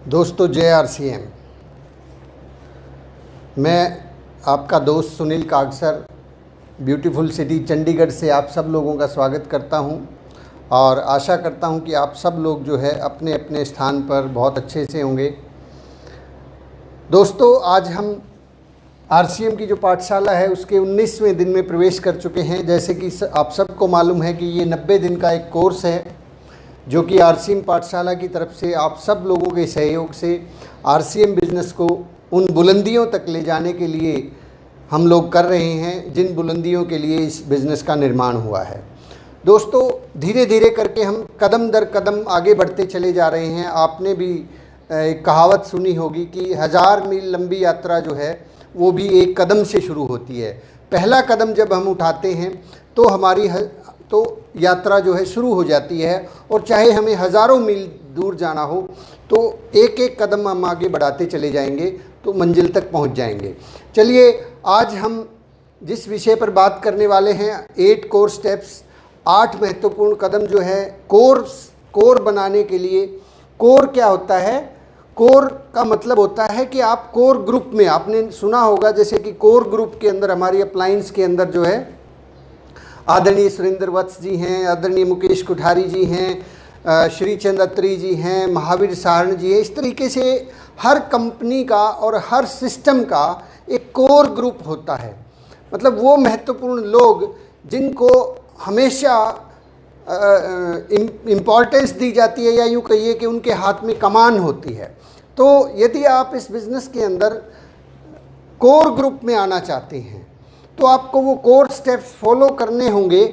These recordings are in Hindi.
दोस्तों, जय आरसीएम। मैं आपका दोस्त सुनील कागसर ब्यूटीफुल सिटी चंडीगढ़ से आप सब लोगों का स्वागत करता हूं और आशा करता हूं कि आप सब लोग जो है अपने अपने स्थान पर बहुत अच्छे से होंगे। दोस्तों, आज हम आरसीएम की जो पाठशाला है उसके 19वें दिन में प्रवेश कर चुके हैं। जैसे कि आप सबको मालूम है कि ये 90 दिन का एक कोर्स है जो कि आरसीएम पाठशाला की तरफ से आप सब लोगों के सहयोग से आरसीएम बिज़नेस को उन बुलंदियों तक ले जाने के लिए हम लोग कर रहे हैं जिन बुलंदियों के लिए इस बिज़नेस का निर्माण हुआ है। दोस्तों, धीरे धीरे करके हम कदम दर कदम आगे बढ़ते चले जा रहे हैं। आपने भी एक कहावत सुनी होगी कि 1000 मील लंबी यात्रा जो है वो भी एक कदम से शुरू होती है। पहला कदम जब हम उठाते हैं तो हमारी यात्रा जो है शुरू हो जाती है, और चाहे हमें हज़ारों मील दूर जाना हो तो एक एक कदम हम आगे बढ़ाते चले जाएंगे तो मंजिल तक पहुंच जाएंगे। चलिए, आज हम जिस विषय पर बात करने वाले हैं 8 कोर स्टेप्स, 8 महत्वपूर्ण कदम जो है कोर बनाने के लिए। कोर क्या होता है? कोर का मतलब होता है कि आप कोर ग्रुप में, आपने सुना होगा जैसे कि कोर ग्रुप के अंदर हमारी अप्लायंस के अंदर जो है आदरणीय सुरेंद्र वत्स जी हैं, आदरणीय मुकेश कुठारी जी हैं, श्री चंद अत्री जी हैं, महावीर सारण जी हैं। इस तरीके से हर कंपनी का और हर सिस्टम का एक कोर ग्रुप होता है। मतलब वो महत्वपूर्ण लोग जिनको हमेशा इम्पॉर्टेंस दी जाती है, या यूँ कहिए कि उनके हाथ में कमान होती है। तो यदि आप इस बिज़नेस के अंदर कोर ग्रुप में आना चाहते हैं तो आपको वो कोर स्टेप्स फॉलो करने होंगे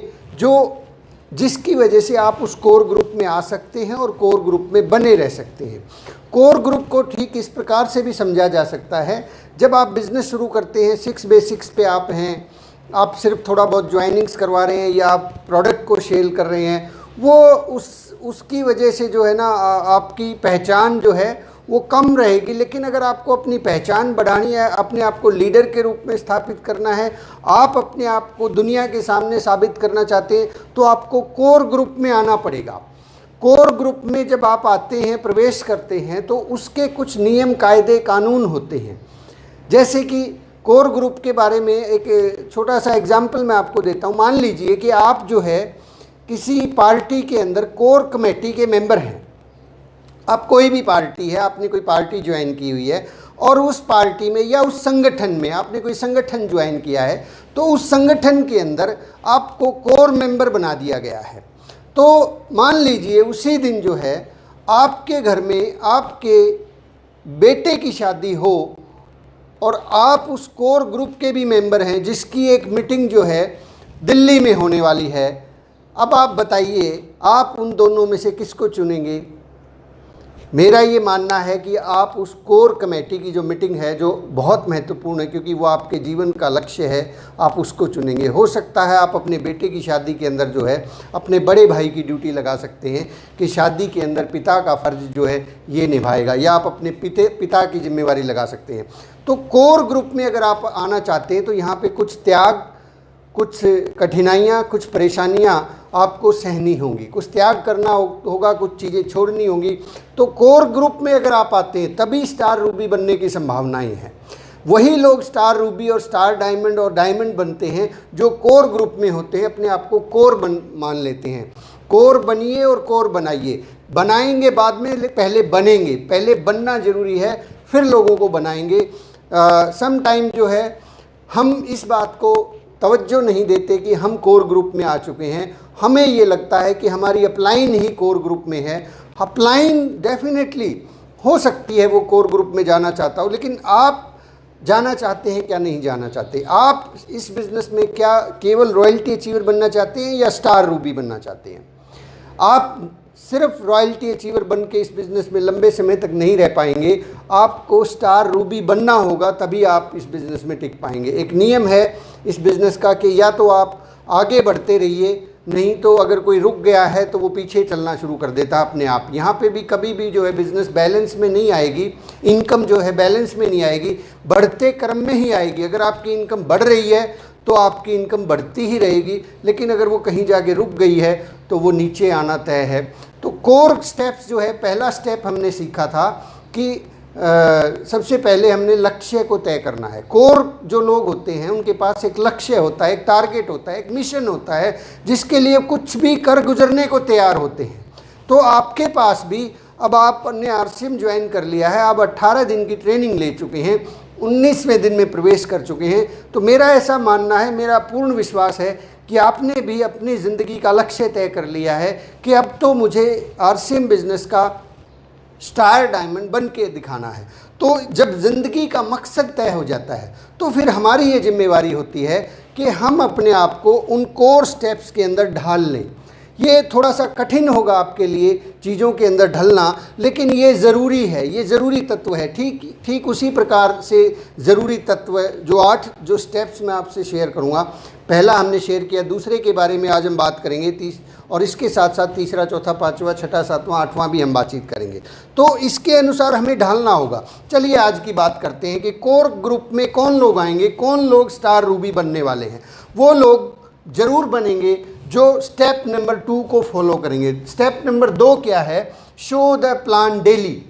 जिसकी वजह से आप उस कोर ग्रुप में आ सकते हैं और कोर ग्रुप में बने रह सकते हैं। कोर ग्रुप को ठीक इस प्रकार से भी समझा जा सकता है, जब आप बिज़नेस शुरू करते हैं 6 बेसिक्स पे आप हैं, आप सिर्फ थोड़ा बहुत ज्वाइनिंग्स करवा रहे हैं या आप प्रोडक्ट को सेल कर रहे हैं, वो उसकी वजह से जो है ना आपकी पहचान जो है वो कम रहेगी। लेकिन अगर आपको अपनी पहचान बढ़ानी है, अपने आप को लीडर के रूप में स्थापित करना है, आप अपने आप को दुनिया के सामने साबित करना चाहते हैं, तो आपको कोर ग्रुप में आना पड़ेगा। कोर ग्रुप में जब आप आते हैं, प्रवेश करते हैं, तो उसके कुछ नियम कायदे कानून होते हैं। जैसे कि कोर ग्रुप के बारे में एक छोटा सा एग्जाम्पल मैं आपको देता हूँ। मान लीजिए कि आप जो है किसी पार्टी के अंदर कोर कमेटी के मेंबर हैं। आप कोई भी पार्टी है, आपने कोई पार्टी ज्वाइन की हुई है और उस पार्टी में या उस संगठन में आपने कोई संगठन ज्वाइन किया है, तो उस संगठन के अंदर आपको कोर मेंबर बना दिया गया है। तो मान लीजिए उसी दिन जो है आपके घर में आपके बेटे की शादी हो और आप उस कोर ग्रुप के भी मेंबर हैं, जिसकी एक मीटिंग जो है दिल्ली में होने वाली है। अब आप बताइए, आप उन दोनों में से किसको चुनेंगे? मेरा ये मानना है कि आप उस कोर कमेटी की जो मीटिंग है, जो बहुत महत्वपूर्ण है क्योंकि वो आपके जीवन का लक्ष्य है, आप उसको चुनेंगे। हो सकता है आप अपने बेटे की शादी के अंदर जो है अपने बड़े भाई की ड्यूटी लगा सकते हैं कि शादी के अंदर पिता का फ़र्ज जो है ये निभाएगा, या आप अपने पिता की जिम्मेवारी लगा सकते हैं। तो कोर ग्रुप में अगर आप आना चाहते हैं तो यहाँ पर कुछ त्याग, कुछ कठिनाइयाँ, कुछ परेशानियाँ आपको सहनी होंगी, कुछ त्याग करना होगा, कुछ चीज़ें छोड़नी होंगी। तो कोर ग्रुप में अगर आप आते हैं तभी स्टार रूबी बनने की संभावनाएं हैं। वही लोग स्टार रूबी और स्टार डायमंड और डायमंड बनते हैं जो कोर ग्रुप में होते हैं, अपने आप को कोर मान लेते हैं। कोर बनिए और कोर बनाइए। बनाएंगे बाद में, पहले बनेंगे। पहले बनना ज़रूरी है, फिर लोगों को बनाएंगे। सम टाइम जो है हम इस बात को तवज्जो नहीं देते कि हम कोर ग्रुप में आ चुके हैं। हमें ये लगता है कि हमारी अपलाइन ही कोर ग्रुप में है। अपलाइन डेफिनेटली हो सकती है वो कोर ग्रुप में जाना चाहता हो, लेकिन आप जाना चाहते हैं क्या नहीं जाना चाहते? आप इस बिज़नेस में क्या केवल रॉयल्टी अचीवर बनना चाहते हैं या स्टार रूबी बनना चाहते हैं? आप सिर्फ रॉयल्टी अचीवर बन के इस बिज़नेस में लंबे समय तक नहीं रह पाएंगे। आपको स्टार रूबी बनना होगा, तभी आप इस बिज़नेस में टिक पाएंगे। एक नियम है इस बिज़नेस का कि या तो आप आगे बढ़ते रहिए, नहीं तो अगर कोई रुक गया है तो वो पीछे चलना शुरू कर देता अपने आप। यहाँ पे भी कभी भी जो है बिज़नेस बैलेंस में नहीं आएगी, इनकम जो है बैलेंस में नहीं आएगी, बढ़ते क्रम में ही आएगी। अगर आपकी इनकम बढ़ रही है तो आपकी इनकम बढ़ती ही रहेगी, लेकिन अगर वो कहीं जाके रुक गई है तो वो नीचे आना तय है। तो कोर स्टेप्स जो है, पहला स्टेप हमने सीखा था कि सबसे पहले हमने लक्ष्य को तय करना है। कोर जो लोग होते हैं उनके पास एक लक्ष्य होता है, एक टारगेट होता है, एक मिशन होता है, जिसके लिए कुछ भी कर गुजरने को तैयार होते हैं। तो आपके पास भी, अब आपने आरसीएम ज्वाइन कर लिया है, आप 18 दिन की ट्रेनिंग ले चुके हैं, 19वें दिन में प्रवेश कर चुके हैं, तो मेरा ऐसा मानना है, मेरा पूर्ण विश्वास है कि आपने भी अपनी ज़िंदगी का लक्ष्य तय कर लिया है कि अब तो मुझे आरसीएम बिजनेस का स्टार डायमंड बन के दिखाना है। तो जब ज़िंदगी का मकसद तय हो जाता है तो फिर हमारी ये जिम्मेवारी होती है कि हम अपने आप को उन कोर स्टेप्स के अंदर ढाल लें। ये थोड़ा सा कठिन होगा आपके लिए चीज़ों के अंदर ढलना, लेकिन ये ज़रूरी है, ये ज़रूरी तत्व है। ठीक उसी प्रकार से ज़रूरी तत्व जो 8 जो स्टेप्स मैं आपसे शेयर करूँगा, पहला हमने शेयर किया, दूसरे के बारे में आज हम बात करेंगे, और इसके साथ साथ तीसरा, चौथा, पाँचवा, छठा, सातवां, आठवां भी हम बातचीत करेंगे। तो इसके अनुसार हमें ढालना होगा। चलिए आज की बात करते हैं कि कोर ग्रुप में कौन लोग आएंगे, कौन लोग स्टार रूबी बनने वाले हैं। वो लोग ज़रूर बनेंगे जो स्टेप नंबर 2 को फॉलो करेंगे। स्टेप नंबर 2 क्या है? Show the plan daily.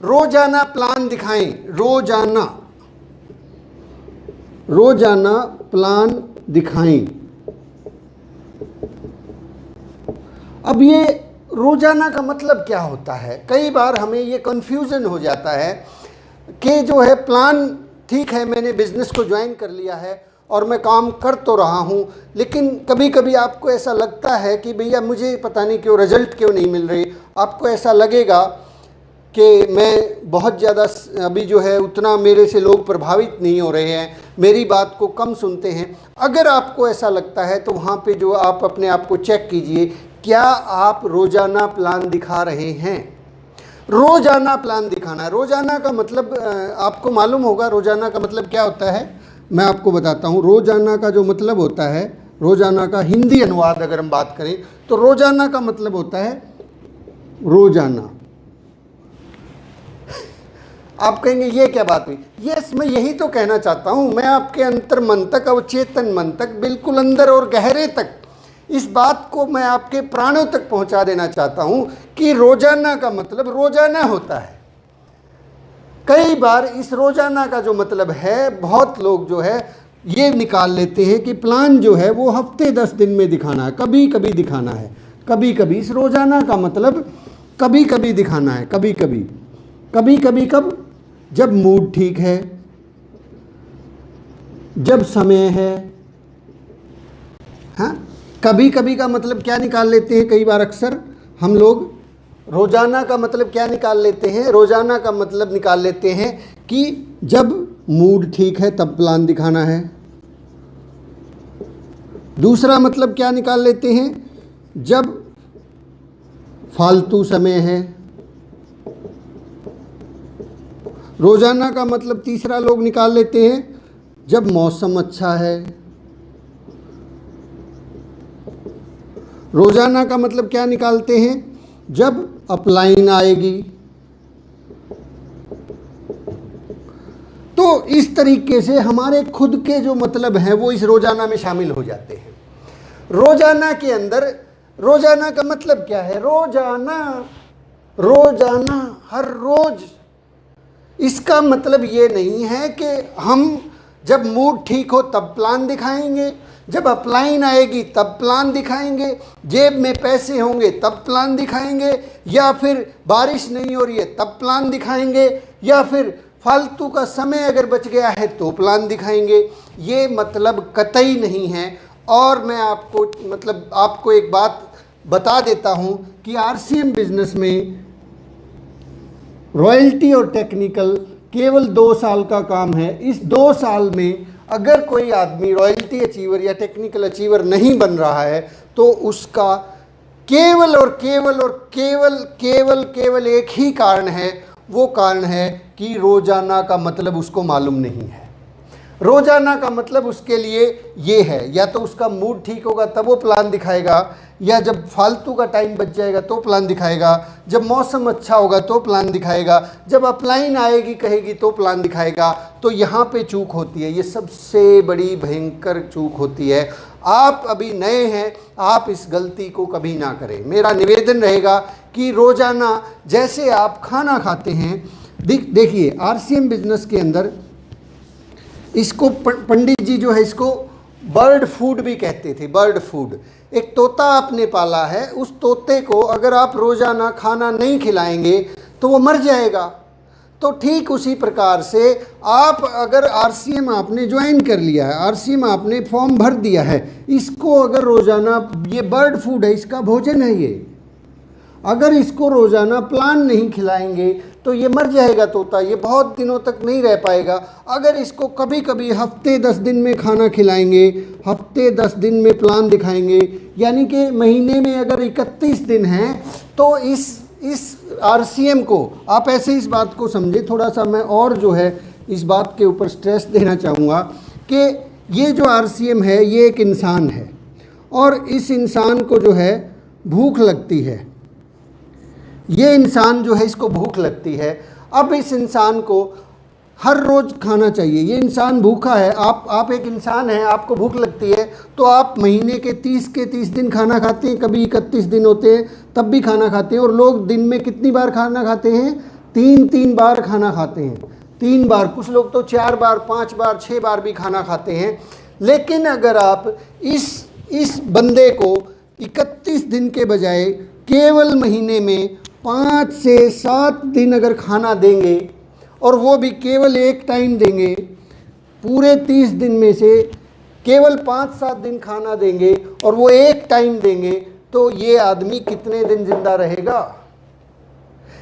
रोजाना प्लान दिखाएं, रोजाना प्लान दिखाएं। अब ये रोजाना का मतलब क्या होता है? कई बार हमें ये कन्फ्यूज़न हो जाता है कि जो है प्लान, ठीक है मैंने बिज़नेस को ज्वाइन कर लिया है और मैं काम कर तो रहा हूँ, लेकिन कभी कभी आपको ऐसा लगता है कि भैया मुझे पता नहीं क्यों रिजल्ट क्यों नहीं मिल रही। आपको ऐसा लगेगा कि मैं बहुत ज़्यादा अभी जो है उतना मेरे से लोग प्रभावित नहीं हो रहे हैं, मेरी बात को कम सुनते हैं। अगर आपको ऐसा लगता है तो वहाँ पे जो आप अपने आप को चेक कीजिए, क्या आप रोज़ाना प्लान दिखा रहे हैं? रोज़ाना प्लान दिखाना है। रोज़ाना का मतलब आपको मालूम होगा रोज़ाना का मतलब क्या होता है, मैं आपको बताता हूँ। रोज़ाना का जो मतलब होता है, रोज़ाना का हिंदी अनुवाद अगर हम बात करें तो रोज़ाना का मतलब होता है रोज़ाना। आप कहेंगे ये क्या बात हुई? यस, मैं यही तो कहना चाहता हूँ। मैं आपके अंतर मन तक, अवचेतन मन तक, बिल्कुल अंदर और गहरे तक इस बात को मैं आपके प्राणों तक पहुँचा देना चाहता हूँ कि रोज़ाना का मतलब रोज़ाना होता है। कई बार इस रोज़ाना का जो मतलब है, बहुत लोग जो है ये निकाल लेते हैं कि प्लान जो है वो हफ्ते 10 दिन में दिखाना है, कभी कभी दिखाना है, कभी कभी। इस रोज़ाना का मतलब कभी कभी दिखाना है, कभी कभी। कभी कभी कब? जब मूड ठीक है, जब समय है। हाँ, कभी कभी का मतलब क्या निकाल लेते हैं कई बार अक्सर हम लोग? रोज़ाना का मतलब क्या निकाल लेते हैं? रोज़ाना का मतलब निकाल लेते हैं कि जब मूड ठीक है तब प्लान दिखाना है। दूसरा मतलब क्या निकाल लेते हैं? जब फालतू समय है। रोज़ाना का मतलब तीसरा लोग निकाल लेते हैं जब मौसम अच्छा है। रोज़ाना का मतलब क्या निकालते हैं? जब अपलाइन आएगी। तो इस तरीके से हमारे खुद के जो मतलब हैं वो इस रोज़ाना में शामिल हो जाते हैं। रोज़ाना के अंदर, रोज़ाना का मतलब क्या है? रोज़ाना, रोज़ाना, हर रोज़। इसका मतलब ये नहीं है कि हम जब मूड ठीक हो तब प्लान दिखाएंगे, जब अपलाइन आएगी तब प्लान दिखाएंगे, जेब में पैसे होंगे तब प्लान दिखाएंगे, या फिर बारिश नहीं हो रही है तब प्लान दिखाएंगे, या फिर फालतू का समय अगर बच गया है तो प्लान दिखाएंगे। ये मतलब कतई नहीं है। और मैं आपको एक बात बता देता हूँ कि आरसीएम बिजनेस में रॉयल्टी और टेक्निकल केवल 2 साल का काम है। इस 2 साल में अगर कोई आदमी रॉयल्टी अचीवर या टेक्निकल अचीवर नहीं बन रहा है तो उसका केवल और केवल और केवल केवल केवल एक ही कारण है, वो कारण है कि रोज़ाना का मतलब उसको मालूम नहीं है। रोज़ाना का मतलब उसके लिए ये है, या तो उसका मूड ठीक होगा तब वो प्लान दिखाएगा, या जब फालतू का टाइम बच जाएगा तो प्लान दिखाएगा, जब मौसम अच्छा होगा तो प्लान दिखाएगा, जब अपलाइन आएगी कहेगी तो प्लान दिखाएगा। तो यहाँ पे चूक होती है, ये सबसे बड़ी भयंकर चूक होती है। आप अभी नए हैं, आप इस गलती को कभी ना करें। मेरा निवेदन रहेगा कि रोज़ाना जैसे आप खाना खाते हैं, देखिए आरसीएम बिजनेस के अंदर इसको पंडित जी जो है इसको बर्ड फूड भी कहते थे। बर्ड फूड, एक तोता आपने पाला है, उस तोते को अगर आप रोज़ाना खाना नहीं खिलाएंगे तो वो मर जाएगा। तो ठीक उसी प्रकार से आप अगर आरसीएम आपने ज्वाइन कर लिया है, आरसीएम आपने फॉर्म भर दिया है, इसको अगर रोज़ाना, ये बर्ड फूड है, इसका भोजन है ये, अगर इसको रोज़ाना प्लान नहीं खिलाएंगे तो ये मर जाएगा तोता, ये बहुत दिनों तक नहीं रह पाएगा। अगर इसको कभी कभी हफ्ते 10 दिन में खाना खिलाएंगे, हफ्ते 10 दिन में प्लान दिखाएंगे, यानी कि महीने में अगर 31 दिन हैं, तो इस आरसीएम को आप ऐसे इस बात को समझे। थोड़ा सा मैं और जो है इस बात के ऊपर स्ट्रेस देना चाहूँगा कि ये जो आरसीएम है ये एक इंसान है, और इस इंसान को जो है भूख लगती है। ये इंसान जो है इसको भूख लगती है। अब इस इंसान को हर रोज़ खाना चाहिए। ये इंसान भूखा है, आप एक इंसान हैं, आपको भूख लगती है, तो आप महीने के 30 दिन खाना खाते हैं, कभी 31 दिन होते हैं तब भी खाना खाते हैं। और लोग दिन में कितनी बार खाना खाते हैं? 3 बार खाना खाते हैं, 3 बार, कुछ लोग तो 4 बार, 5 बार, 6 बार भी खाना खाते हैं। लेकिन अगर आप इस बंदे को 31 दिन के बजाय केवल महीने में 5 से 7 दिन अगर खाना देंगे, और वो भी केवल एक टाइम देंगे, पूरे 30 दिन में से केवल 5-7 दिन खाना देंगे और वो एक टाइम देंगे, तो ये आदमी कितने दिन जिंदा रहेगा?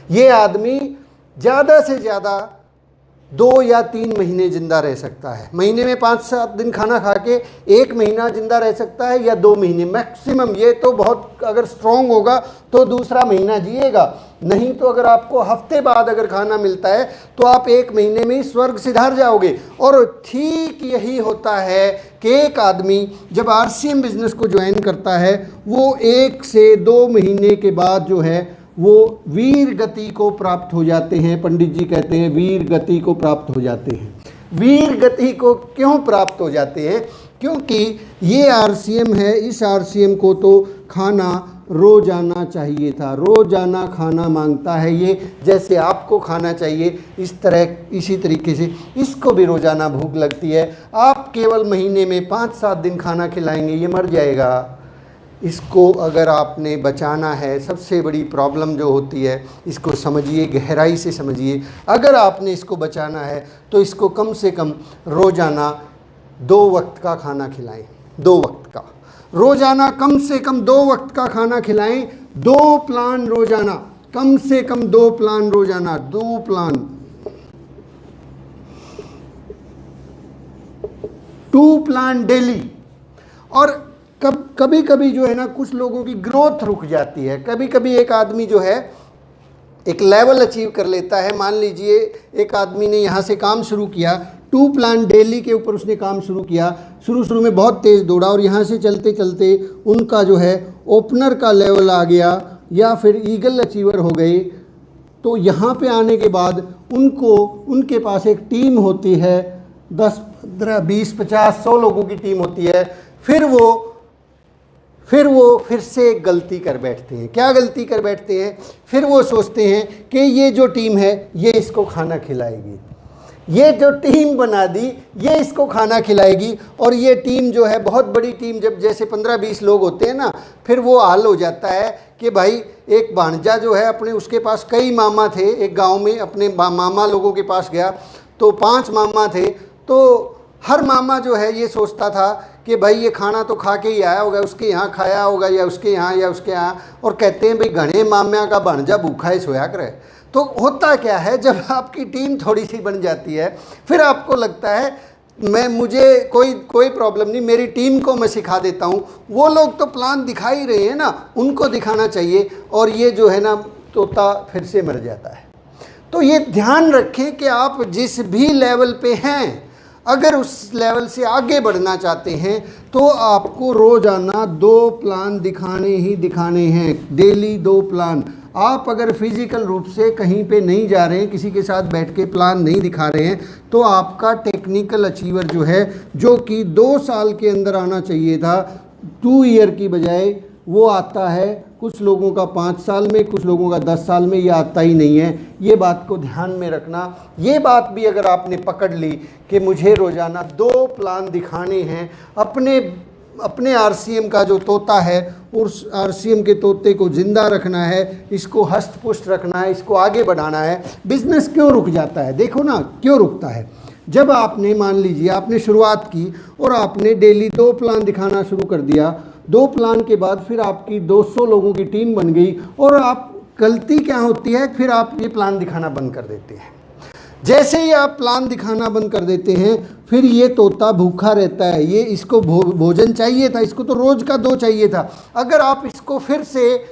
ये आदमी ज़्यादा से ज़्यादा 2 या 3 महीने जिंदा रह सकता है। महीने में 5-7 दिन खाना खा के 1 महीना जिंदा रह सकता है, या 2 महीने मैक्सिमम। ये तो बहुत अगर स्ट्रॉन्ग होगा तो दूसरा महीना जिएगा, नहीं तो अगर आपको हफ्ते बाद अगर खाना मिलता है तो आप 1 महीने में ही स्वर्ग सिधार जाओगे। और ठीक यही होता है कि एक आदमी जब आरसीएम बिजनेस को ज्वाइन करता है, वो 1 से 2 महीने के बाद जो है वो वीर गति को प्राप्त हो जाते हैं। पंडित जी कहते हैं वीर गति को प्राप्त हो जाते हैं। वीर गति को क्यों प्राप्त हो जाते हैं? क्योंकि ये आरसीएम है, इस आरसीएम को तो खाना रोजाना चाहिए था, रोजाना खाना मांगता है ये। जैसे आपको खाना चाहिए इसी तरीके से इसको भी रोजाना भूख लगती है। आप केवल महीने में 5-7 दिन खाना खिलाएंगे, ये मर जाएगा। इसको अगर आपने बचाना है, सबसे बड़ी प्रॉब्लम जो होती है, इसको समझिए, गहराई से समझिए। अगर आपने इसको बचाना है तो इसको कम से कम रोज़ाना 2 वक्त का खाना खिलाएं। 2 वक्त का रोज़ाना, कम से कम 2 वक्त का खाना खिलाएं। 2 प्लान रोज़ाना, कम से कम 2 प्लान रोज़ाना, 2 प्लान, 2 प्लान डेली। और कभी कभी जो है ना, कुछ लोगों की ग्रोथ रुक जाती है। कभी कभी एक आदमी जो है एक लेवल अचीव कर लेता है। मान लीजिए एक आदमी ने यहाँ से काम शुरू किया, 2 प्लान डेली के ऊपर उसने काम शुरू किया, शुरू में बहुत तेज़ दौड़ा, और यहाँ से चलते चलते उनका जो है ओपनर का लेवल आ गया या फिर ईगल अचीवर हो गए। तो यहाँ पे आने के बाद उनके पास एक टीम होती है, 10, 15, 20, 50, 100 लोगों की टीम होती है। फिर वो फिर से एक गलती कर बैठते हैं। क्या गलती कर बैठते हैं? फिर वो सोचते हैं कि ये जो टीम है ये इसको खाना खिलाएगी, ये जो टीम बना दी ये इसको खाना खिलाएगी। और ये टीम जो है बहुत बड़ी टीम, जब जैसे 15-20 लोग होते हैं ना, फिर वो हाल हो जाता है कि भाई एक भांजा जो है अपने, उसके पास कई मामा थे। एक गाँव में अपने मामा लोगों के पास गया तो 5 मामा थे। तो हर मामा जो है ये सोचता था कि भाई ये खाना तो खा के ही आया होगा, उसके यहाँ खाया होगा या उसके यहाँ, और कहते हैं भाई घने माम्या का भांजा भूखा ही सोया करे। तो होता क्या है, जब आपकी टीम थोड़ी सी बन जाती है, फिर आपको लगता है मुझे कोई प्रॉब्लम नहीं, मेरी टीम को मैं सिखा देता हूँ। वो लोग तो प्लान दिखा ही रहे हैं ना, उनको दिखाना चाहिए, और ये जो है ना तोता फिर से मर जाता है। तो ये ध्यान रखें कि आप जिस भी लेवल पे हैं, अगर उस लेवल से आगे बढ़ना चाहते हैं तो आपको रोज़ाना 2 प्लान दिखाने ही दिखाने हैं। Daily 2 plan. आप अगर फिजिकल रूप से कहीं पे नहीं जा रहे हैं, किसी के साथ बैठ के प्लान नहीं दिखा रहे हैं, तो आपका टेक्निकल अचीवर जो है, जो कि 2 साल के अंदर आना चाहिए था 2 ईयर की बजाय, वो आता है कुछ लोगों का 5 साल में, कुछ लोगों का 10 साल में, ये आता ही नहीं है। ये बात को ध्यान में रखना। ये बात भी अगर आपने पकड़ ली कि मुझे रोज़ाना 2 प्लान दिखाने हैं, अपने आरसीएम का जो तोता है, उस आरसीएम के तोते को ज़िंदा रखना है, इसको हष्ट पुष्ट रखना है, इसको आगे बढ़ाना है। बिज़नेस क्यों रुक जाता है? देखो ना क्यों रुकता है। जब आपने, मान लीजिए आपने शुरुआत की और आपने डेली 2 प्लान दिखाना शुरू कर दिया, 2 प्लान के बाद फिर आपकी 200 लोगों की टीम बन गई, और आप, गलती क्या होती है, फिर आप ये प्लान दिखाना बंद कर देते हैं। जैसे ही आप प्लान दिखाना बंद कर देते हैं, फिर ये तोता भूखा रहता है। ये, इसको भोजन चाहिए था, इसको तो रोज़ का 2 चाहिए था। अगर आप इसको फिर से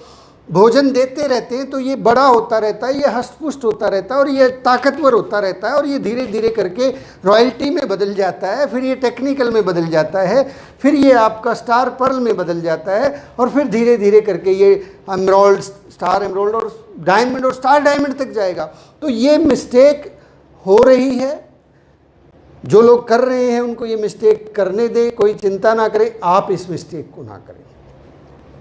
भोजन देते रहते हैं तो ये बड़ा होता रहता है, ये हष्ट-पुष्ट होता रहता है, और ये ताकतवर होता रहता है, और ये धीरे धीरे करके रॉयल्टी में बदल जाता है, फिर ये टेक्निकल में बदल जाता है, फिर ये आपका स्टार पर्ल में बदल जाता है, और फिर धीरे धीरे करके ये एमराल्ड, स्टार एमराल्ड और डायमंड और स्टार डायमंड तक जाएगा। तो ये मिस्टेक हो रही है, जो लोग कर रहे हैं उनको ये मिस्टेक करने दें, कोई चिंता ना करें, आप इस मिस्टेक को ना करें,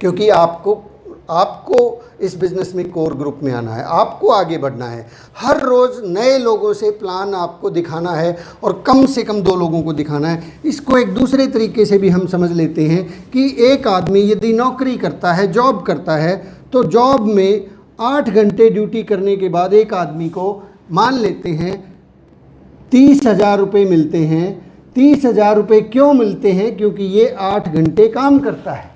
क्योंकि आपको इस बिज़नेस में कोर ग्रुप में आना है, आपको आगे बढ़ना है। हर रोज़ नए लोगों से प्लान आपको दिखाना है, और कम से कम 2 लोगों को दिखाना है। इसको एक दूसरे तरीके से भी हम समझ लेते हैं कि एक आदमी यदि नौकरी करता है, जॉब करता है, तो जॉब में 8 घंटे ड्यूटी करने के बाद एक आदमी को, मान लेते हैं 30,000 रुपये मिलते हैं। 30,000 रुपये क्यों मिलते हैं? क्योंकि ये 8 घंटे काम करता है।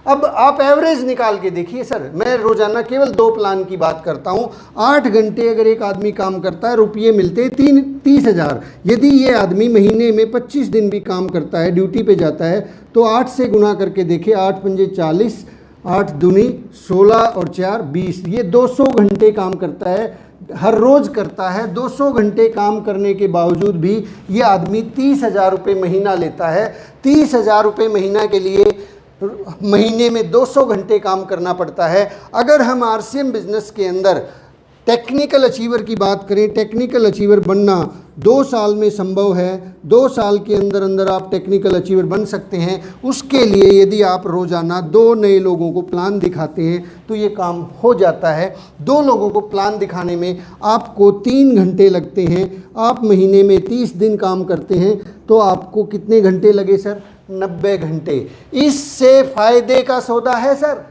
अब आप एवरेज निकाल के देखिए सर, मैं रोज़ाना केवल 2 प्लान की बात करता हूँ। 8 घंटे अगर एक आदमी काम करता है, रुपये मिलते हैं 30,000। यदि ये आदमी महीने में 25 दिन भी काम करता है, ड्यूटी पे जाता है, तो 8 से गुना करके देखिए, 8 पंजे 40, 8 दूनी 16 और 4 20, ये 200 घंटे काम करता है, हर रोज़ करता है। 200 घंटे काम करने के बावजूद भी ये आदमी 30,000 रुपये महीना लेता है। 30,000 रुपये महीना के लिए महीने में 200 घंटे काम करना पड़ता है। अगर हम आरसीएम बिजनेस के अंदर टेक्निकल अचीवर की बात करें, टेक्निकल अचीवर बनना 2 साल में संभव है। 2 साल के अंदर अंदर आप टेक्निकल अचीवर बन सकते हैं। उसके लिए यदि आप रोज़ाना 2 नए लोगों को प्लान दिखाते हैं तो ये काम हो जाता है। 2 लोगों को प्लान दिखाने में आपको 3 घंटे लगते हैं। आप महीने में 30 दिन काम करते हैं तो आपको कितने घंटे लगे सर? 90 घंटे। इससे फ़ायदे का सौदा है सर।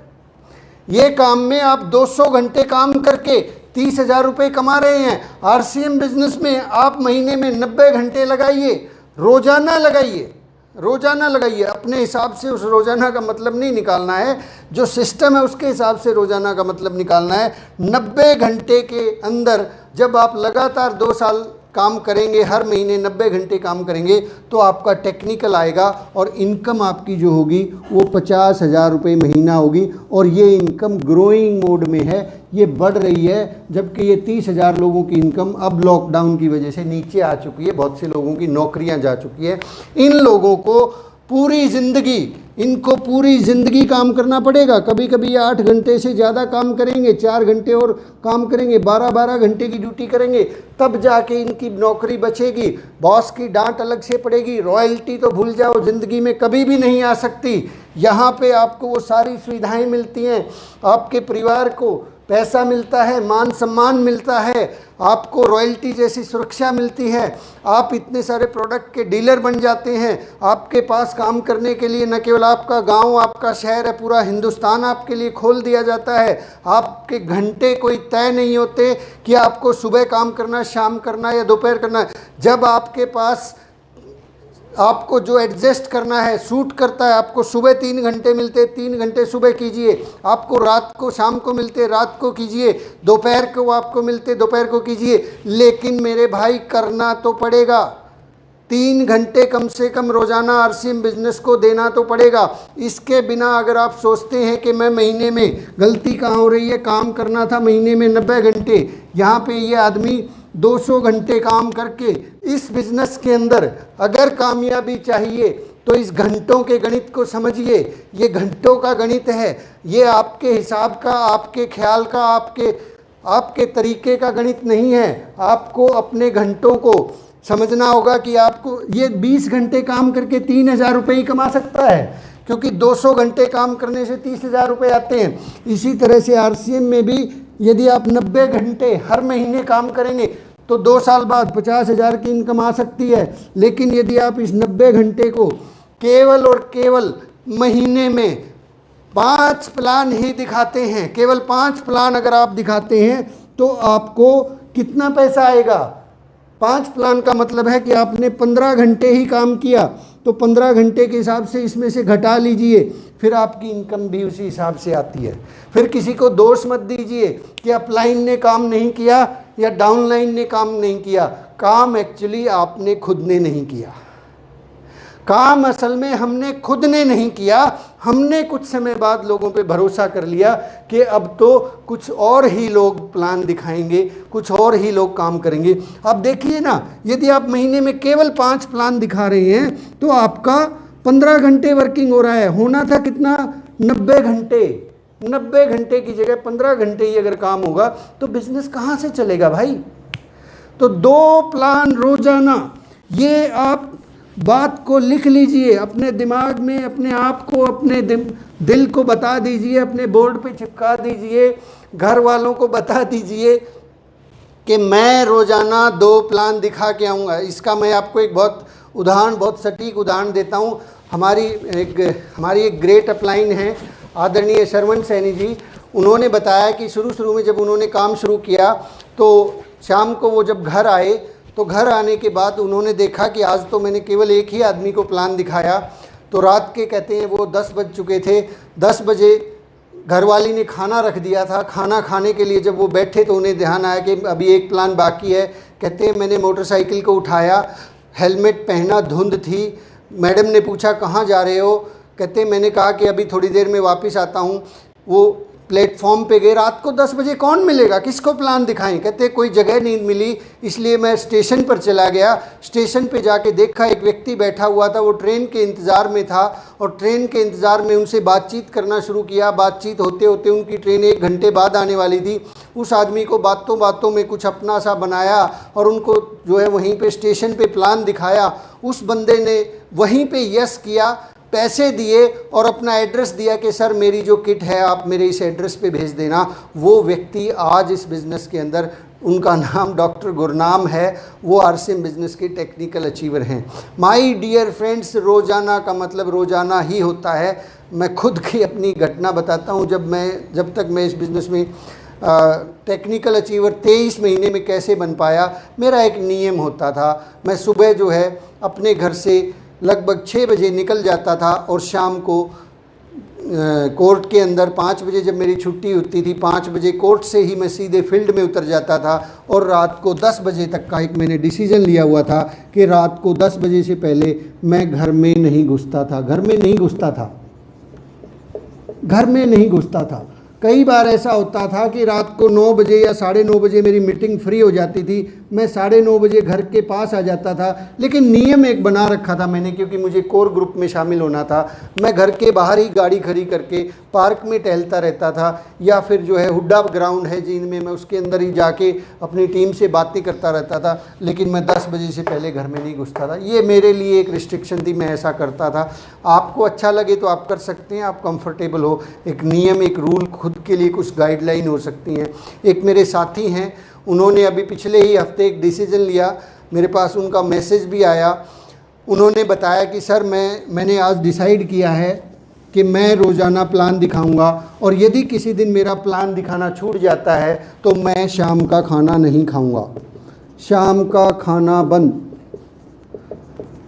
ये काम में आप 200 घंटे काम करके 30,000 रुपये कमा रहे हैं। आरसीएम बिजनेस में आप महीने में 90 घंटे लगाइए, रोज़ाना लगाइए, रोज़ाना लगाइए। अपने हिसाब से उस रोज़ाना का मतलब नहीं निकालना है, जो सिस्टम है उसके हिसाब से रोज़ाना का मतलब निकालना है। 90 घंटे के अंदर जब आप लगातार 2 साल काम करेंगे, हर महीने 90 घंटे काम करेंगे, तो आपका टेक्निकल आएगा और इनकम आपकी जो होगी वो 50,000 रुपये महीना होगी। और ये इनकम ग्रोइंग मोड में है, ये बढ़ रही है। जबकि ये 30,000 लोगों की इनकम अब लॉकडाउन की वजह से नीचे आ चुकी है। बहुत से लोगों की नौकरियां जा चुकी है। इन लोगों को पूरी ज़िंदगी काम करना पड़ेगा। कभी कभी 8 घंटे से ज़्यादा काम करेंगे, 4 घंटे और काम करेंगे, 12-12 घंटे की ड्यूटी करेंगे, तब जाके इनकी नौकरी बचेगी। बॉस की डांट अलग से पड़ेगी। रॉयल्टी तो भूल जाओ, ज़िंदगी में कभी भी नहीं आ सकती। यहाँ पे आपको वो सारी सुविधाएं मिलती हैं, आपके परिवार को पैसा मिलता है, मान सम्मान मिलता है, आपको रॉयल्टी जैसी सुरक्षा मिलती है, आप इतने सारे प्रोडक्ट के डीलर बन जाते हैं। आपके पास काम करने के लिए न केवल आपका गांव, आपका शहर है, पूरा हिंदुस्तान आपके लिए खोल दिया जाता है। आपके घंटे कोई तय नहीं होते कि आपको सुबह काम करना है, शाम करना है या दोपहर करना है। जब आपके पास आपको जो एडजस्ट करना है सूट करता है, आपको सुबह 3 घंटे मिलते, 3 घंटे सुबह कीजिए। आपको रात को, शाम को मिलते, रात को कीजिए। दोपहर को आपको मिलते, दोपहर को कीजिए। लेकिन मेरे भाई करना तो पड़ेगा। 3 घंटे कम से कम रोज़ाना आरसीएम बिजनेस को देना तो पड़ेगा। इसके बिना अगर आप सोचते हैं कि मैं महीने में, गलती कहाँ हो रही है, काम करना था महीने में 90 घंटे, यहाँ पे ये आदमी 200 घंटे काम करके इस बिज़नेस के अंदर अगर कामयाबी चाहिए तो इस घंटों के गणित को समझिए। ये घंटों का गणित है, ये आपके हिसाब का, आपके ख्याल का, आपके तरीके का गणित नहीं है। आपको अपने घंटों को समझना होगा कि आपको ये 20 घंटे काम करके 3,000 रुपये ही कमा सकता है, क्योंकि 200 घंटे काम करने से 30,000 रुपये आते हैं। इसी तरह से आरसीएम में भी यदि आप 90 घंटे हर महीने काम करेंगे तो 2 साल बाद 50,000 की इनकम आ सकती है। लेकिन यदि आप इस 90 घंटे को केवल और केवल महीने में 5 प्लान ही दिखाते हैं, केवल 5 प्लान अगर आप दिखाते हैं तो आपको कितना पैसा आएगा? 5 प्लान का मतलब है कि आपने 15 घंटे ही काम किया, तो 15 घंटे के हिसाब से इसमें से घटा लीजिए, फिर आपकी इनकम भी उसी हिसाब से आती है। फिर किसी को दोष मत दीजिए कि अपलाइन ने काम नहीं किया या डाउनलाइन ने काम नहीं किया। काम एक्चुअली आपने खुद ने नहीं किया, काम असल में हमने खुद ने नहीं किया। हमने कुछ समय बाद लोगों पे भरोसा कर लिया कि अब तो कुछ और ही लोग प्लान दिखाएंगे, कुछ और ही लोग काम करेंगे। अब देखिए ना, यदि आप महीने में केवल 5 प्लान दिखा रहे हैं तो आपका 15 घंटे वर्किंग हो रहा है। होना था कितना? 90 घंटे। 90 घंटे की जगह 15 घंटे ही अगर काम होगा तो बिजनेस कहाँ से चलेगा भाई? तो 2 प्लान रोजाना, ये आप बात को लिख लीजिए अपने दिमाग में, अपने आप को, अपने दिल को बता दीजिए, अपने बोर्ड पे चिपका दीजिए, घर वालों को बता दीजिए कि मैं रोज़ाना 2 प्लान दिखा के आऊँगा। इसका मैं आपको एक बहुत सटीक उदाहरण देता हूँ। हमारी एक ग्रेट अपलाइन है, आदरणीय शरवण सैनी जी। उन्होंने बताया कि शुरू में जब उन्होंने काम शुरू किया तो शाम को वो जब घर आए तो घर आने के बाद उन्होंने देखा कि आज तो मैंने केवल एक ही आदमी को प्लान दिखाया। तो रात के कहते हैं वो 10 बज चुके थे। 10 बजे घरवाली ने खाना रख दिया था। खाना खाने के लिए जब वो बैठे तो उन्हें ध्यान आया कि अभी एक प्लान बाकी है। कहते हैं मैंने मोटरसाइकिल को उठाया, हेलमेट पहना, धुंध थी। मैडम ने पूछा कहाँ जा रहे हो? कहते हैं मैंने कहा कि अभी थोड़ी देर में वापस आता हूँ। वो प्लेटफॉर्म पे गए। रात को 10 बजे कौन मिलेगा, किसको प्लान दिखाएं? कहते कोई जगह नहीं मिली, इसलिए मैं स्टेशन पर चला गया। स्टेशन पे जाके देखा एक व्यक्ति बैठा हुआ था, वो ट्रेन के इंतज़ार में था और ट्रेन के इंतज़ार में उनसे बातचीत करना शुरू किया। बातचीत होते होते उनकी ट्रेन 1 घंटे बाद आने वाली थी। उस आदमी को बातों बातों में कुछ अपना सा बनाया और उनको जो है वहीं पर स्टेशन पर प्लान दिखाया। उस बंदे ने वहीं पर यस किया, पैसे दिए और अपना एड्रेस दिया कि सर मेरी जो किट है आप मेरे इस एड्रेस पे भेज देना। वो व्यक्ति आज इस बिज़नेस के अंदर, उनका नाम डॉक्टर गुरनाम है, वो आरसीएम बिज़नेस के टेक्निकल अचीवर हैं। माय डियर फ्रेंड्स, रोज़ाना का मतलब रोज़ाना ही होता है। मैं खुद की अपनी घटना बताता हूँ। जब तक मैं इस बिज़नेस में टेक्निकल अचीवर 23 महीने में कैसे बन पाया। मेरा एक नियम होता था, मैं सुबह जो है अपने घर से लगभग 6 बजे निकल जाता था और शाम को कोर्ट के अंदर 5 बजे जब मेरी छुट्टी होती थी, 5 बजे कोर्ट से ही मैं सीधे फील्ड में उतर जाता था। और रात को 10 बजे तक का एक मैंने डिसीजन लिया हुआ था कि रात को 10 बजे से पहले मैं घर में नहीं घुसता था। घर में नहीं घुसता था। कई बार ऐसा होता था कि रात को 9 बजे या 9:30 बजे मेरी मीटिंग फ्री हो जाती थी, मैं 9:30 बजे घर के पास आ जाता था। लेकिन नियम एक बना रखा था मैंने, क्योंकि मुझे कोर ग्रुप में शामिल होना था। मैं घर के बाहर ही गाड़ी खड़ी करके पार्क में टहलता रहता था, या फिर जो है हुड्डा ग्राउंड है जींद में, मैं उसके अंदर ही जाके अपनी टीम से बातें करता रहता था। लेकिन मैं 10 बजे से पहले घर में नहीं घुसता था। ये मेरे लिए एक रिस्ट्रिक्शन थी, मैं ऐसा करता था। आपको अच्छा लगे तो आप कर सकते हैं, आप कंफर्टेबल हो। एक नियम, एक रूल, खुद के लिए कुछ गाइडलाइन हो सकती हैं। एक मेरे साथी हैं, उन्होंने अभी पिछले ही हफ्ते एक डिसीजन लिया, मेरे पास उनका मैसेज भी आया। उन्होंने बताया कि सर मैंने आज डिसाइड किया है कि मैं रोज़ाना प्लान दिखाऊंगा, और यदि किसी दिन मेरा प्लान दिखाना छूट जाता है तो मैं शाम का खाना नहीं खाऊंगा। शाम का खाना बंद।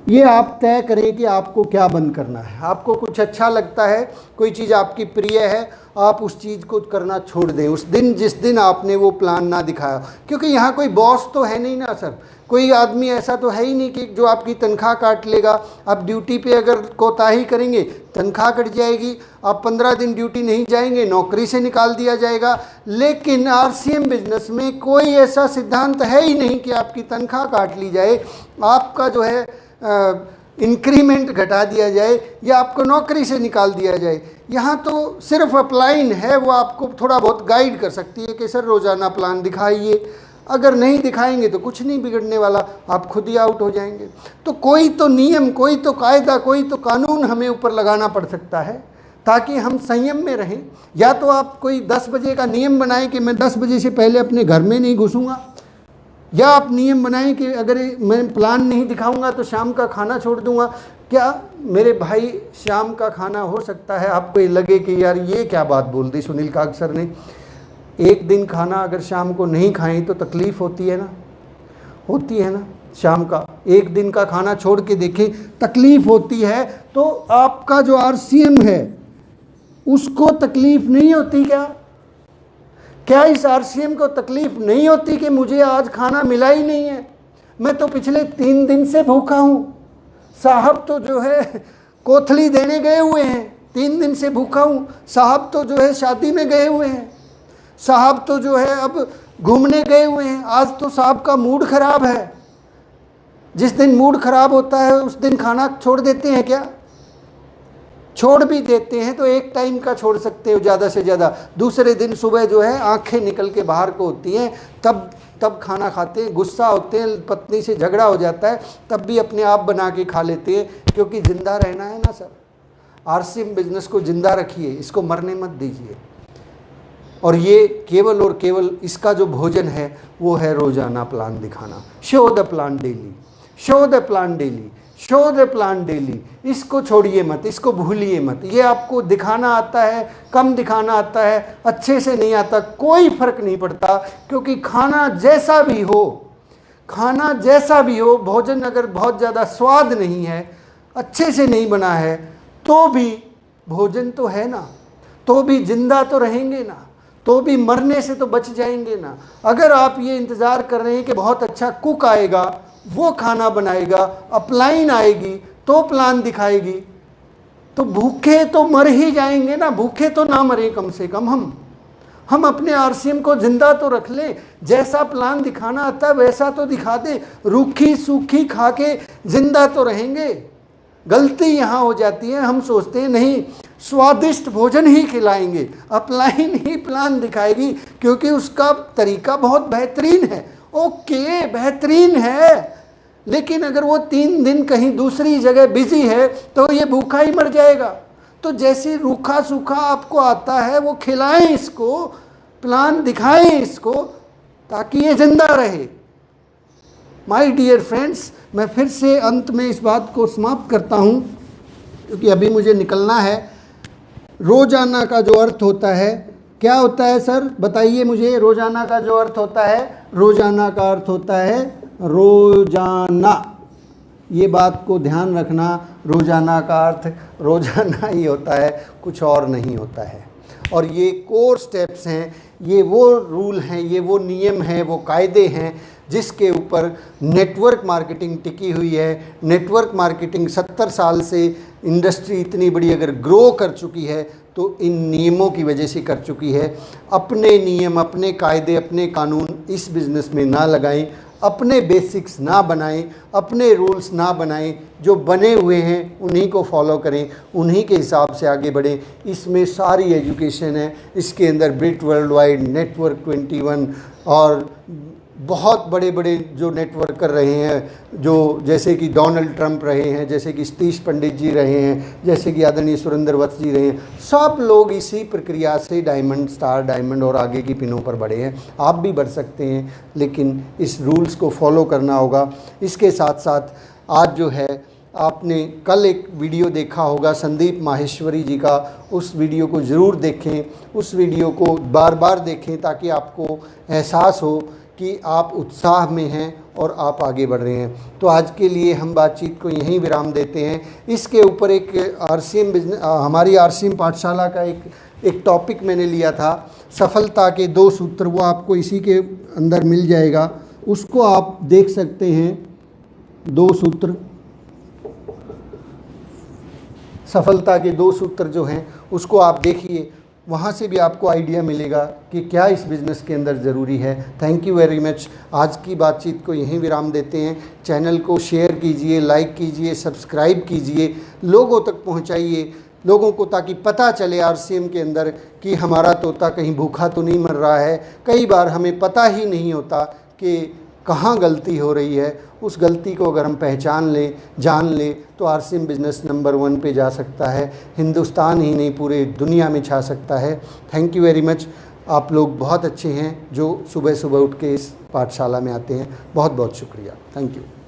ये आप तय करें कि आपको क्या बंद करना है। आपको कुछ अच्छा लगता है, कोई चीज़ आपकी प्रिय है, आप उस चीज़ को करना छोड़ दें उस दिन, जिस दिन आपने वो प्लान ना दिखाया। क्योंकि यहाँ कोई बॉस तो है नहीं ना सर, कोई आदमी ऐसा तो है ही नहीं कि जो आपकी तनख्वाह काट लेगा। आप ड्यूटी पे अगर कोताही करेंगे तनख्वाह कट जाएगी, आप 15 दिन ड्यूटी नहीं जाएंगे नौकरी से निकाल दिया जाएगा। लेकिन आरसीएम बिजनेस में कोई ऐसा सिद्धांत है ही नहीं कि आपकी तनख्वाह काट ली जाए। आपका जो है इंक्रीमेंट घटा दिया जाए या आपको नौकरी से निकाल दिया जाए। यहाँ तो सिर्फ अपलाइन है, वो आपको थोड़ा बहुत गाइड कर सकती है कि सर रोज़ाना प्लान दिखाइए, अगर नहीं दिखाएंगे तो कुछ नहीं बिगड़ने वाला, आप खुद ही आउट हो जाएंगे। तो कोई तो नियम, कोई तो कायदा, कोई तो कानून हमें ऊपर लगाना पड़ सकता है ताकि हम संयम में रहें। या तो आप कोई 10 बजे का नियम बनाएं कि मैं 10 बजे से पहले अपने घर में नहीं घुसूँगा, या आप नियम बनाएं कि अगर मैं प्लान नहीं दिखाऊंगा तो शाम का खाना छोड़ दूंगा। क्या मेरे भाई शाम का खाना हो सकता है आपको ये लगे कि यार ये क्या बात बोल दी सुनील काग सर ने, एक दिन खाना अगर शाम को नहीं खाएं तो तकलीफ़ होती है ना, होती है ना। शाम का एक दिन का खाना छोड़ के देखें, तकलीफ़ होती है। तो आपका जो आरसीएम है उसको तकलीफ़ नहीं होती क्या? क्या इस आरसीएम को तकलीफ़ नहीं होती कि मुझे आज खाना मिला ही नहीं है, मैं तो पिछले 3 दिन से भूखा हूँ, साहब तो जो है कोथली देने गए हुए हैं, 3 दिन से भूखा हूँ, साहब तो जो है शादी में गए हुए हैं, साहब तो जो है अब घूमने गए हुए हैं, आज तो साहब का मूड ख़राब है। जिस दिन मूड ख़राब होता है उस दिन खाना छोड़ देते हैं क्या? छोड़ भी देते हैं तो एक टाइम का छोड़ सकते हो ज़्यादा से ज़्यादा, दूसरे दिन सुबह जो है आंखें निकल के बाहर को होती हैं, तब खाना खाते हैं, गुस्सा होते हैं, पत्नी से झगड़ा हो जाता है, तब भी अपने आप बना के खा लेते हैं, क्योंकि ज़िंदा रहना है ना सर। आरसीएम बिजनेस को ज़िंदा रखिए, इसको मरने मत दीजिए। और ये केवल और केवल इसका जो भोजन है वो है रोज़ाना प्लान दिखाना। Show the plan daily, show the plan daily, show the plan daily. इसको छोड़िए मत, इसको भूलिए मत। ये आपको दिखाना आता है, कम दिखाना आता है, अच्छे से नहीं आता, कोई फ़र्क नहीं पड़ता, क्योंकि खाना जैसा भी हो, खाना जैसा भी हो, भोजन अगर बहुत ज़्यादा स्वाद नहीं है, अच्छे से नहीं बना है, तो भी भोजन तो है ना, तो भी जिंदा तो रहेंगे ना, तो भी मरने से तो बच जाएंगे ना। अगर आप ये इंतज़ार कर रहे हैं कि बहुत अच्छा कुक आएगा, वो खाना बनाएगा, अपलाइन आएगी तो प्लान दिखाएगी, तो भूखे तो मर ही जाएंगे ना। भूखे तो ना मरे, कम से कम हम अपने आरसीएम को जिंदा तो रख लें। जैसा प्लान दिखाना आता है वैसा तो दिखा दें, रूखी सूखी खा के जिंदा तो रहेंगे। गलती यहाँ हो जाती है, हम सोचते हैं नहीं स्वादिष्ट भोजन ही खिलाएंगे, अपलाइन ही प्लान दिखाएगी क्योंकि उसका तरीका बहुत बेहतरीन है। ओके, बेहतरीन है, लेकिन अगर वो 3 दिन कहीं दूसरी जगह बिजी है तो ये भूखा ही मर जाएगा। तो जैसे रूखा सूखा आपको आता है वो खिलाएं इसको, प्लान दिखाएं इसको, ताकि ये जिंदा रहे। माय डियर फ्रेंड्स, मैं फिर से अंत में इस बात को समाप्त करता हूँ क्योंकि अभी मुझे निकलना है। रोज़ाना का जो अर्थ होता है, क्या होता है सर बताइए मुझे? रोज़ाना का जो अर्थ होता है, रोज़ाना का अर्थ होता है रोज़ाना। ये बात को ध्यान रखना, रोज़ाना का अर्थ रोज़ाना ही होता है, कुछ और नहीं होता है। और ये कोर स्टेप्स हैं, ये वो रूल हैं, ये वो नियम हैं, वो कायदे हैं जिसके ऊपर नेटवर्क मार्केटिंग टिकी हुई है। नेटवर्क मार्केटिंग 70 साल से इंडस्ट्री इतनी बड़ी अगर ग्रो कर चुकी है तो इन नियमों की वजह से कर चुकी है। अपने नियम, अपने कायदे, अपने कानून इस बिज़नेस में ना लगाएं, अपने बेसिक्स ना बनाएं, अपने रूल्स ना बनाएं, जो बने हुए हैं उन्हीं को फॉलो करें, उन्हीं के हिसाब से आगे बढ़ें। इसमें सारी एजुकेशन है, इसके अंदर ब्रिट वर्ल्ड वाइड, नेटवर्क 21 और बहुत बड़े बड़े जो नेटवर्क कर रहे हैं, जो जैसे कि डोनाल्ड ट्रंप रहे हैं, जैसे कि सतीश पंडित जी रहे हैं, जैसे कि आदरणीय सुरेंद्र वत्स जी रहे हैं, सब लोग इसी प्रक्रिया से डायमंड, स्टार डायमंड और आगे की पिनों पर बढ़े हैं। आप भी बढ़ सकते हैं, लेकिन इस रूल्स को फॉलो करना होगा। इसके साथ साथ आज जो है आपने कल एक वीडियो देखा होगा संदीप माहेश्वरी जी का, उस वीडियो को ज़रूर देखें, उस वीडियो को बार बार देखें ताकि आपको एहसास हो कि आप उत्साह में हैं और आप आगे बढ़ रहे हैं। तो आज के लिए हम बातचीत को यहीं विराम देते हैं। इसके ऊपर एक आरसीएम बिजनेस, हमारी आरसीएम पाठशाला का एक टॉपिक मैंने लिया था, सफलता के 2 सूत्र, वो आपको इसी के अंदर मिल जाएगा, उसको आप देख सकते हैं। 2 सूत्र, सफलता के 2 सूत्र जो हैं उसको आप देखिए, वहाँ से भी आपको आइडिया मिलेगा कि क्या इस बिज़नेस के अंदर ज़रूरी है। Thank you very much. आज की बातचीत को यहीं विराम देते हैं। चैनल को शेयर कीजिए, लाइक कीजिए, सब्सक्राइब कीजिए, लोगों तक पहुंचाइए लोगों को, ताकि पता चले आरसीएम के अंदर कि हमारा तोता कहीं भूखा तो नहीं मर रहा है। कई बार हमें पता ही नहीं होता कि कहाँ गलती हो रही है। उस गलती को अगर हम पहचान लें, जान लें, तो आरसीएम बिज़नेस नंबर 1 पे जा सकता है, हिंदुस्तान ही नहीं पूरे दुनिया में छा सकता है। Thank you very much. आप लोग बहुत अच्छे हैं जो सुबह सुबह उठ के इस पाठशाला में आते हैं। बहुत बहुत शुक्रिया। Thank you.